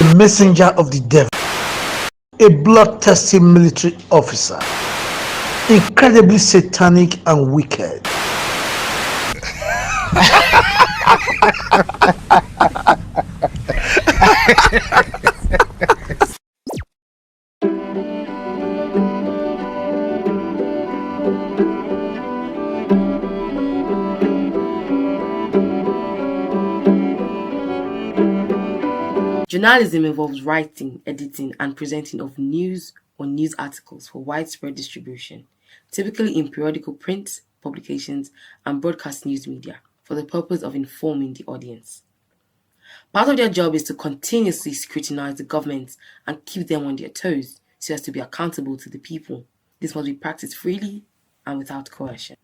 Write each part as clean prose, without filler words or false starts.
a messenger of the devil, a bloodthirsty military officer, incredibly satanic and wicked. Journalism involves writing, editing, and presenting of news or news articles for widespread distribution, typically in periodical print, publications, and broadcast news media, for the purpose of informing the audience. Part of their job is to continuously scrutinize the government and keep them on their toes so as to be accountable to the people. This must be practiced freely and without coercion.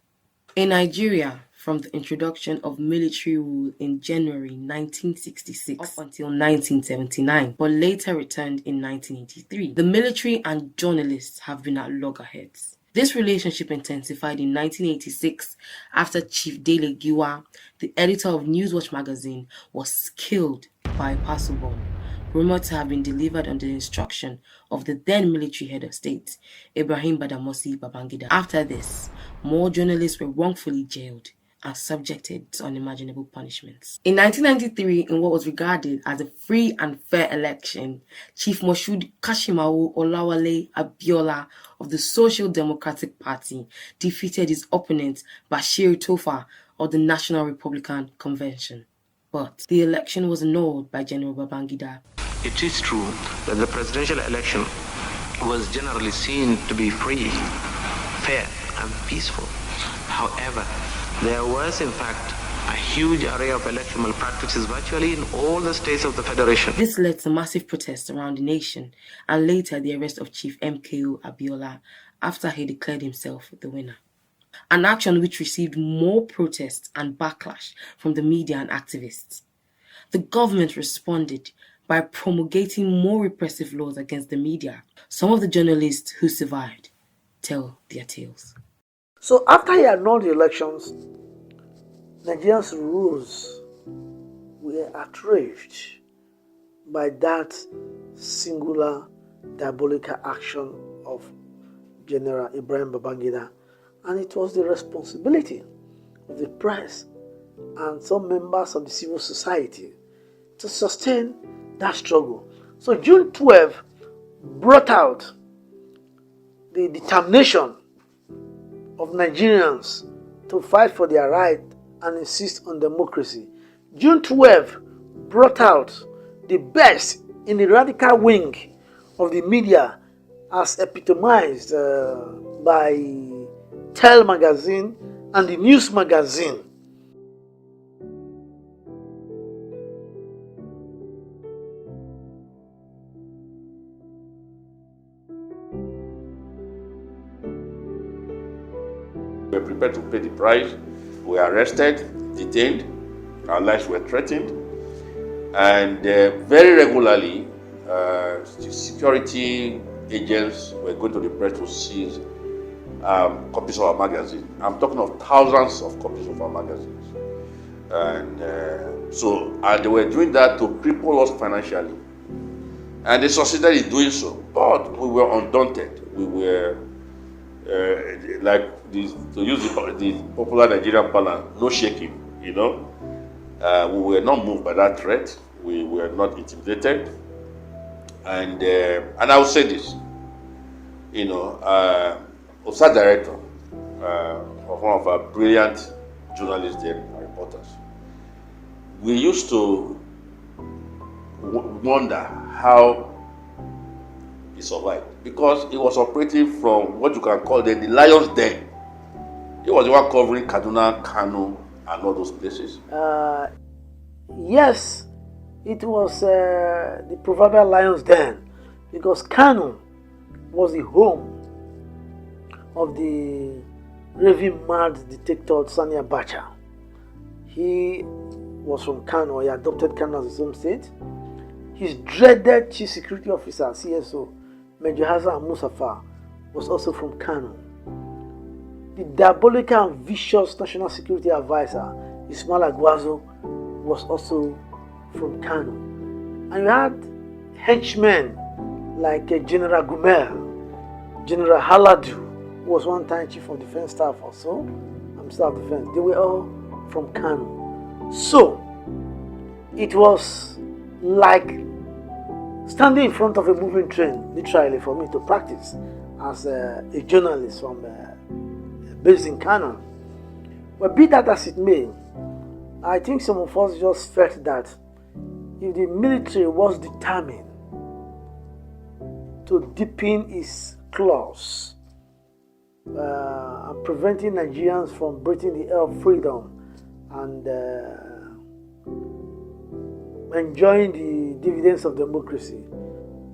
In Nigeria, from the introduction of military rule in January 1966 up until 1979, but later returned in 1983, the military and journalists have been at loggerheads. This relationship intensified in 1986 after Chief de-Legiwa, the editor of Newswatch magazine, was killed by a parcel bomb, rumored to have been delivered under the instruction of the then military head of state, Ibrahim Badamasi Babangida. After this, more journalists were wrongfully jailed and subjected to unimaginable punishments. In 1993, in what was regarded as a free and fair election, Chief Moshood Kashimawo Olawale Abiola of the Social Democratic Party defeated his opponent Bashir Tofa of the National Republican Convention. But the election was annulled by General Babangida. It is true that the presidential election was generally seen to be free, fair, and peaceful. However, there was in fact a huge array of election malpractices virtually in all the states of the Federation. This led to massive protests around the nation and later the arrest of Chief MKO Abiola after he declared himself the winner. An action which received more protests and backlash from the media and activists. The government responded by promulgating more repressive laws against the media. Some of the journalists who survived tell their tales. So after he annulled the elections, Nigerians rose were outraged by that singular diabolical action of General Ibrahim Babangida, and it was the responsibility of the press and some members of the civil society to sustain that struggle. So June 12 brought out the determination of Nigerians to fight for their right and insist on democracy. June 12 brought out the best in the radical wing of the media as epitomized by Tell magazine and the News magazine. We were prepared to pay the price. We were arrested, detained, our lives were threatened, and very regularly, security agents were going to the press to seize copies of our magazine. I'm talking of thousands of copies of our magazines, and they were doing that to cripple us financially, and they succeeded in doing so. But we were undaunted. We were to use the popular Nigerian parlance, no shaking, you know. We were not moved by that threat. We were not intimidated. And I will say this, you know, Osa director, one of our brilliant journalists and reporters, we used to wonder how he survived, because he was operating from what you can call the lion's den. He was the one covering Kaduna, Kano, and all those places. Yes, it was the proverbial lion's den, because Kano was the home of the raving mad dictator Sani Abacha. He was from Kano. He adopted Kano as his home state. His dreaded chief security officer, CSO, Major Hassan Musafa, was also from Kano. The diabolical and vicious national security advisor, Ismail Agwazo, was also from Kano. And you had henchmen like General Gumel, General Haladu, who was one time Chief of Defense Staff also, Staff of Defense, they were all from Kano. So, it was like standing in front of a moving train, literally, for me to practice as a journalist from based in Kano. But be that as it may, I think some of us just felt that if the military was determined to deepen its claws and preventing Nigerians from breathing the air of freedom and enjoying the dividends of democracy,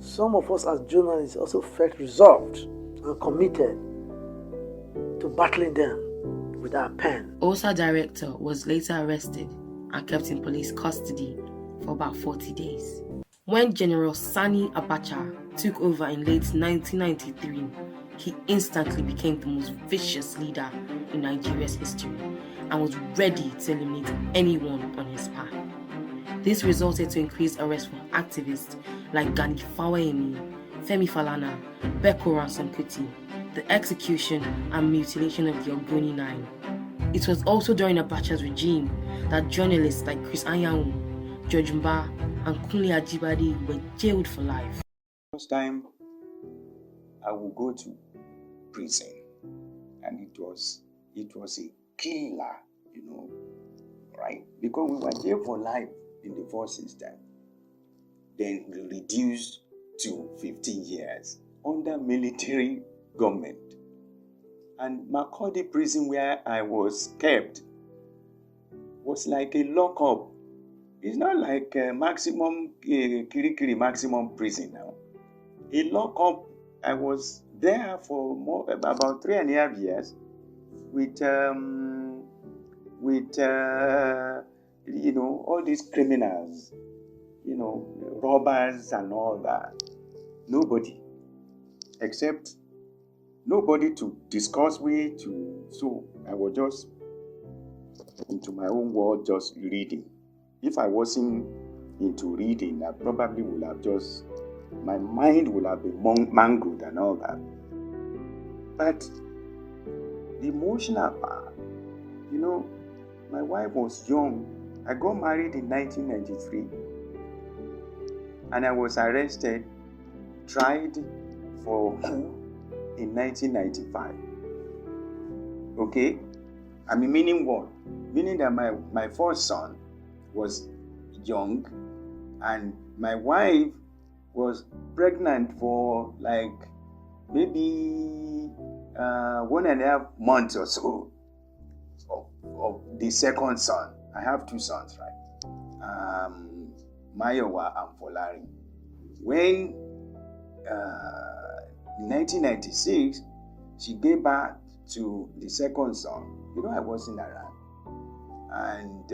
some of us as journalists also felt resolved and committed to battling them with our pen. Osa director was later arrested and kept in police custody for about 40 days. When General Sani Abacha took over in late 1993, he instantly became the most vicious leader in Nigeria's history and was ready to eliminate anyone on his path. This resulted to increased arrests from activists like Gani Fawayemi, Femi Falana, Beko Ransom Kuti, the execution and mutilation of the Ogoni Nine. It was also during Abacha's regime that journalists like Chris Anyanwu, George Mba, and Kunle Ajibade were jailed for life. First time I would go to prison, and it was a killer, right? Because we were jailed for life in the first instance, then reduced to 15 years under military government. And Makurdi prison, where I was kept, was like a lockup. It's not like a maximum Kirikiri maximum prison now. A lockup. I was there for about 3.5 years with all these criminals, robbers and all that. Nobody to discuss with, so I was just into my own world, just reading. If I wasn't into reading, I probably would have my mind would have been mangled and all that. But the emotional part, my wife was young. I got married in 1993, and I was arrested, tried for coup in 1995. Okay? Meaning what? Meaning that my first son was young, and my wife was pregnant for like maybe 1.5 months or so of the second son. I have 2 sons, right? Mayowa and Folari. When in 1996, she gave birth to the second son. I wasn't around. And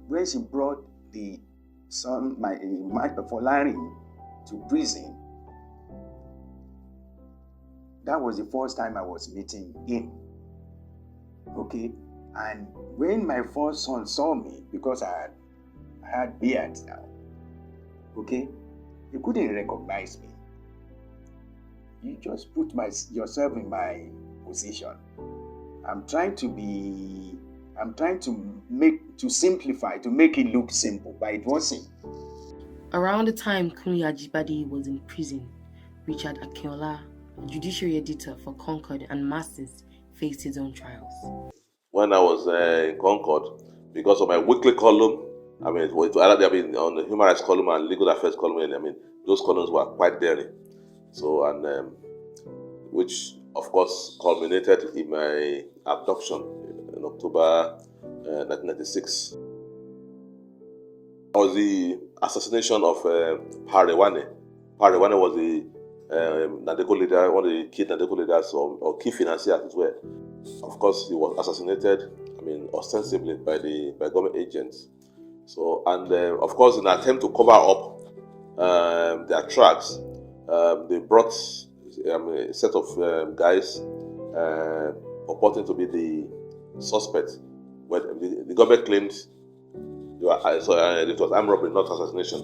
when she brought the son, my Folari, to prison, that was the first time I was meeting him. Okay? And when my first son saw me, because I had beard now, okay, he couldn't recognize me. You just put yourself in my position. I'm trying to simplify, to make it look simple, but it wasn't. Around the time Kunle Ajibade was in prison, Richard Akinola, a judiciary editor for Concord and Masters, faced his own trials. When I was in Concord, because of my weekly column, on the human rights column and legal affairs column, those columns were quite daring. So, and which of course culminated in my abduction in October 1996. It was the assassination of Parawane. Parawane was the Nadeko leader, one of the key Nadeko leaders or key financiers as well. Of course, he was assassinated, ostensibly by government agents. So, and of course, in an attempt to cover up their tracks, they brought a set of guys purporting to be the suspect. But the government claimed it was armed robbery, not assassination.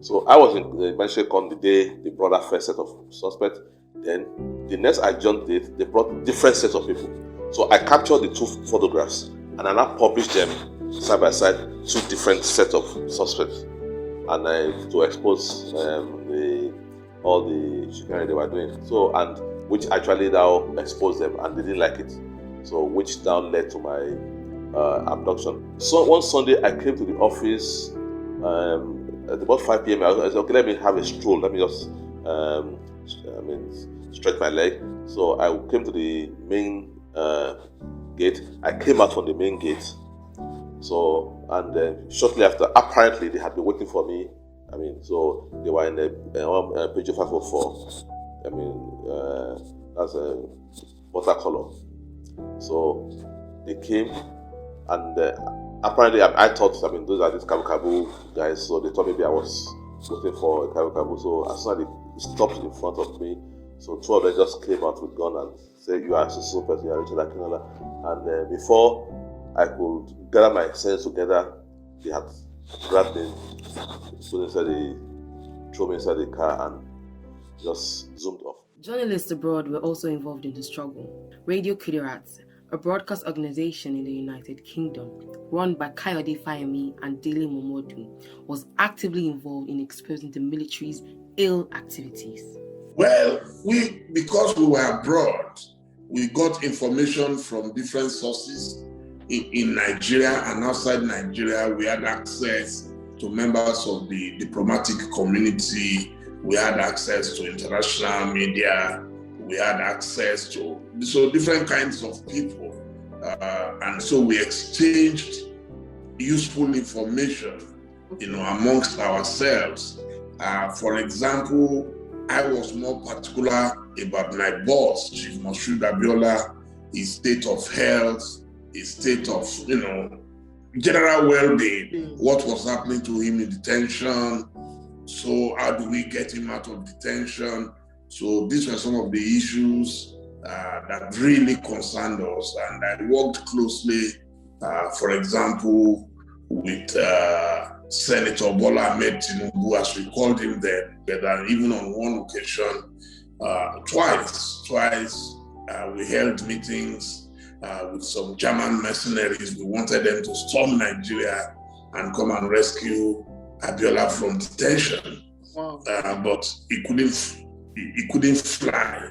So I was in Mention Con the day they brought that first set of suspects. Then the next adjourned date, they brought different sets of people. So I captured the two photographs and I now published them side by side, two different sets of suspects, and to expose all the chicanery they were doing. So, and which actually now exposed them, and they didn't like it. So, which now led to my abduction. So one Sunday I came to the office at about 5 p.m. I said, okay, let me have a stroll. Let me just stretch my leg. So I came to the main gate. I came out from the main gate. So, and shortly after, apparently they had been waiting for me. So they were in a page 504. That's a watercolor. So they came, and apparently I thought, those are these Kabu guys. So they thought maybe I was waiting for a Kabu. So as soon as they stopped in front of me, so two of them just came out with gun and said, "You are so person, you are Richard Akinola." And before I could gather my sense together, they had grabbed me, threw me inside the car, and just zoomed off. Journalists abroad were also involved in the struggle. Radio Kudirat, a broadcast organization in the United Kingdom, run by Kayode Fayemi and Dele Momodu, was actively involved in exposing the military's ill activities. Well, because we were abroad, we got information from different sources in Nigeria and outside Nigeria. We had access to members of the diplomatic community. We had access to international media. We had access to different kinds of people. And so we exchanged useful information, amongst ourselves. For example, I was more particular about my boss, Chief Moshood Abiola, his state of health, his state of, general well-being, what was happening to him in detention. So how do we get him out of detention? So these were some of the issues that really concerned us. And I worked closely, for example, with Senator Bola Ahmed Tinubu, as we called him then, and even on one occasion, twice, we held meetings with some German mercenaries. We wanted them to storm Nigeria and come and rescue Abiola from detention. Wow. But he couldn't fly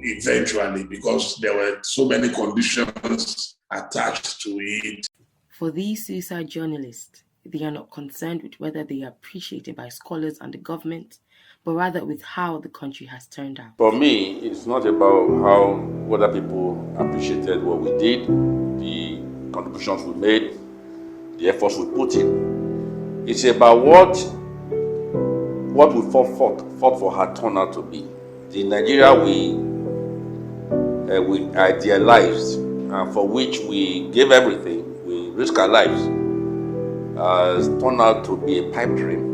eventually because there were so many conditions attached to it. For these suicide journalists, they are not concerned with whether they are appreciated by scholars and the government, but rather with how the country has turned out. For me, it's not about whether people appreciated what we did, the contributions we made, the efforts we put in. It's about what we fought for had turned out to be. The Nigeria we idealized, and for which we gave everything, we risked our lives, has turned out to be a pipe dream.